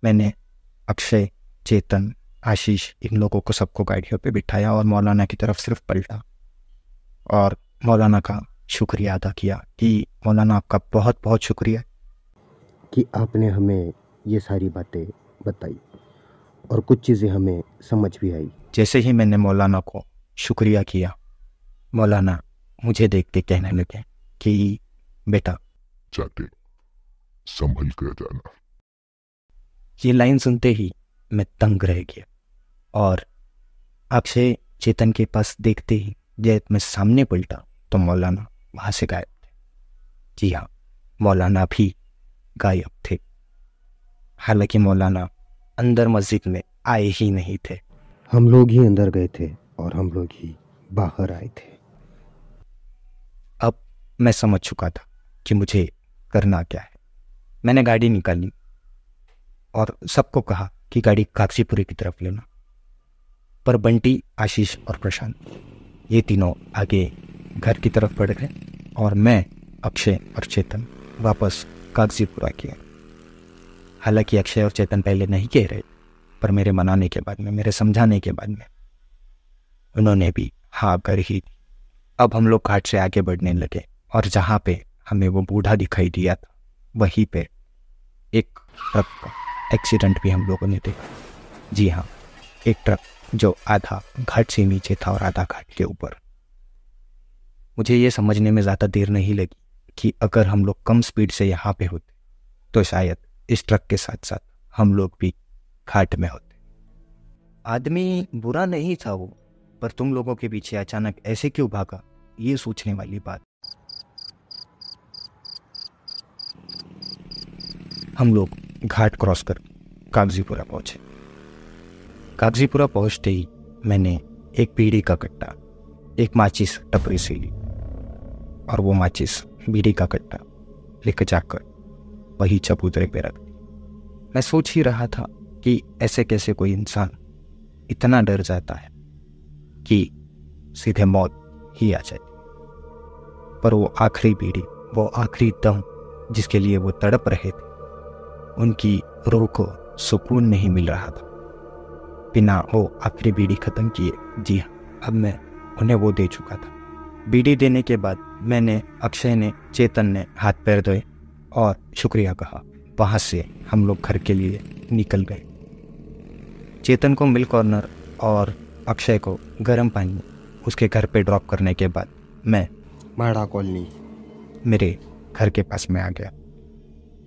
मैंने अक्षय, चेतन, आशीष इन लोगों को सबको गाड़ियों पे बिठाया और मौलाना की तरफ सिर्फ पलटा और मौलाना का शुक्रिया अदा किया कि मौलाना आपका बहुत बहुत शुक्रिया कि आपने हमें ये सारी बातें बताई और कुछ चीज़ें हमें समझ भी आई। जैसे ही मैंने मौलाना को शुक्रिया किया, मौलाना मुझे देख के कहने लगे कि बेटा जाके संभल कर जाना। ये लाइन सुनते ही मैं दंग रह गया और अक्षय चेतन के पास देखते ही जब मैं सामने पलटा तो मौलाना वहां से गायब थे। जी हाँ, मौलाना भी गायब थे। हालांकि मौलाना अंदर मस्जिद में आए ही नहीं थे। हम लोग ही अंदर गए थे और हम लोग ही बाहर आए थे। अब मैं समझ चुका था कि मुझे करना क्या है। मैंने गाड़ी निकाली और सबको कहा कि गाड़ी कागजीपुरी की तरफ लेना। पर बंटी, आशीष और प्रशांत ये तीनों आगे घर की तरफ बढ़ गए और मैं, अक्षय और चेतन वापस कागजीपुरा किया। हालांकि अक्षय और चेतन पहले नहीं कह रहे, पर मेरे मनाने के बाद में, मेरे समझाने के बाद में उन्होंने भी हाँ कर ही दी। अब हम लोग घाट से आगे बढ़ने लगे और जहाँ पे हमें वो बूढ़ा दिखाई दिया था वहीं पे एक ट्रक का एक्सीडेंट भी हम लोगों ने देखा। जी हाँ, एक ट्रक जो आधा घाट से नीचे था और आधा घाट के ऊपर। मुझे ये समझने में ज़्यादा देर नहीं लगी कि अगर हम लोग कम स्पीड से यहाँ पे होते तो शायद इस ट्रक के साथ साथ हम लोग भी घाट में होते। आदमी बुरा नहीं था वो, पर तुम लोगों के पीछे अचानक ऐसे क्यों भागा, ये सोचने वाली बात। हम लोग घाट क्रॉस कर कागजीपुरा पहुंचे। कागजीपुरा पहुंचते ही मैंने एक बीड़ी का कट्टा एक माचिस टपरी से ली और वो माचिस बीड़ी का कट्टा लेकर जाकर वही चबूतरे पे रख दी। मैं सोच ही रहा था कि ऐसे कैसे कोई इंसान इतना डर जाता है कि सीधे मौत ही आ जाती। पर वो आखिरी बीड़ी, वो आखिरी दम जिसके लिए वो तड़प रहे थे, उनकी रूह को सुकून नहीं मिल रहा था बिना वो आखिरी बीड़ी खत्म किए। जी हाँ, अब मैं उन्हें वो दे चुका था। बीड़ी देने के बाद मैंने, अक्षय ने, चेतन ने हाथ पैर धोए और शुक्रिया कहा। वहाँ से हम लोग घर के लिए निकल गए। चेतन को मिल्क कॉर्नर और अक्षय को गर्म पानी उसके घर पे ड्रॉप करने के बाद मैं माड़ा कॉलोनी मेरे घर के पास में आ गया।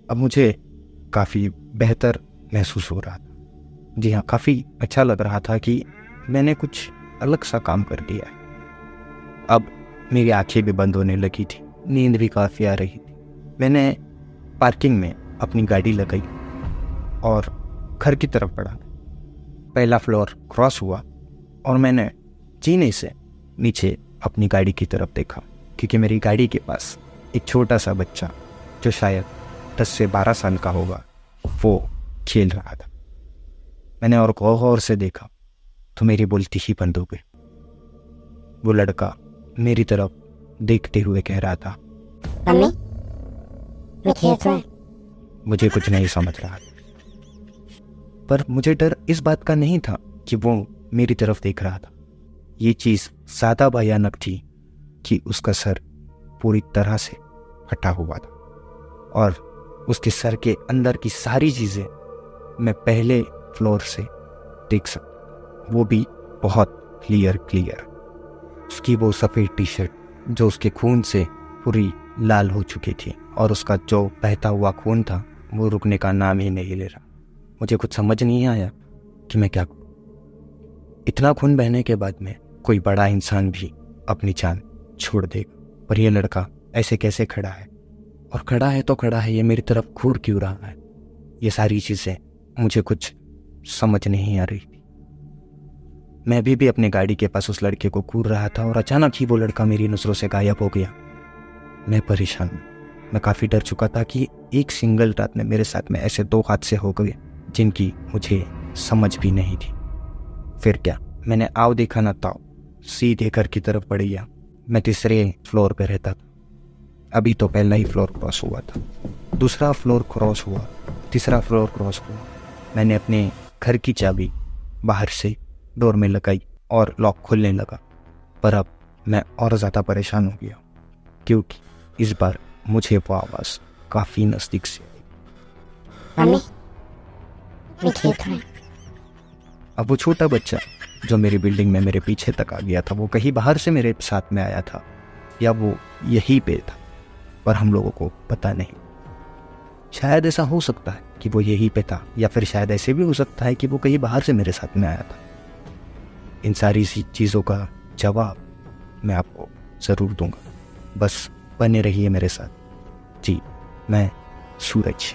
अब मुझे काफ़ी बेहतर महसूस हो रहा था। जी हाँ, काफ़ी अच्छा लग रहा था कि मैंने कुछ अलग सा काम कर दिया है। अब मेरी आंखें भी बंद होने लगी थी, नींद भी काफ़ी आ रही थी। मैंने पार्किंग में अपनी गाड़ी लगाई और घर की तरफ बढ़ा। पहला फ्लोर क्रॉस हुआ और मैंने जीने से नीचे अपनी गाड़ी की तरफ देखा, क्योंकि मेरी गाड़ी के पास एक छोटा सा बच्चा जो शायद 10 से 12 साल का होगा वो खेल रहा था। मैंने और गौर से देखा तो मेरी बोलती ही बंद हो गई। वो लड़का मेरी तरफ देखते हुए कह रहा था, मम्मी मैं खेत में। मुझे कुछ नहीं समझ रहा था, पर मुझे डर इस बात का नहीं था कि वो मेरी तरफ देख रहा था। ये चीज़ ज़्यादा भयानक थी कि उसका सर पूरी तरह से फटा हुआ था और उसके सर के अंदर की सारी चीज़ें मैं पहले फ्लोर से देख सकता, वो भी बहुत क्लियर। उसकी वो सफ़ेद टी शर्ट जो उसके खून से पूरी लाल हो चुकी थी और उसका जो बहता हुआ खून था वो रुकने का नाम ही नहीं ले रहा। मुझे कुछ समझ नहीं आया कि मैं क्या करूं। इतना खून बहने के बाद में कोई बड़ा इंसान भी अपनी जान छोड़ देगा, पर यह लड़का ऐसे कैसे खड़ा है, और खड़ा है तो खड़ा है, ये मेरी तरफ घूर क्यों रहा है। ये सारी चीज़ें मुझे कुछ समझ नहीं आ रही थी। मैं भी अपने गाड़ी के पास उस लड़के को घूर रहा था और अचानक ही वो लड़का मेरी नज़रों से गायब हो गया। मैं परेशान हूँ। मैं काफ़ी डर चुका था कि एक सिंगल रात में मेरे साथ में ऐसे 2 हादसे हो गए जिनकी मुझे समझ भी नहीं थी। फिर क्या, मैंने आओ देखा ना ताओ, सीधे घर की तरफ बढ़ गया। मैं 3रे फ्लोर पे रहता था। अभी तो पहला ही फ्लोर क्रॉस हुआ था, 2रा फ्लोर क्रॉस हुआ, 3रा फ्लोर क्रॉस हुआ मैंने अपने घर की चाबी बाहर से डोर में लगाई और लॉक खुलने लगा। पर अब मैं और ज़्यादा परेशान हो गया क्योंकि इस बार मुझे वो आवाज़ काफ़ी नज़दीक से आई। मम्मी, मैं खेत में। अब वो छोटा बच्चा जो मेरी बिल्डिंग में मेरे पीछे तक आ गया था, वो कहीं बाहर से मेरे साथ में आया था या वो यहीं पे था, पर हम लोगों को पता नहीं। शायद ऐसा हो सकता है कि वो यहीं पे था, या फिर शायद ऐसे भी हो सकता है कि वो कहीं बाहर से मेरे साथ में आया था। इन सारी चीज़ों का जवाब मैं आपको ज़रूर दूंगा, बस बने रहिए मेरे साथ। जी, मैं सूरज।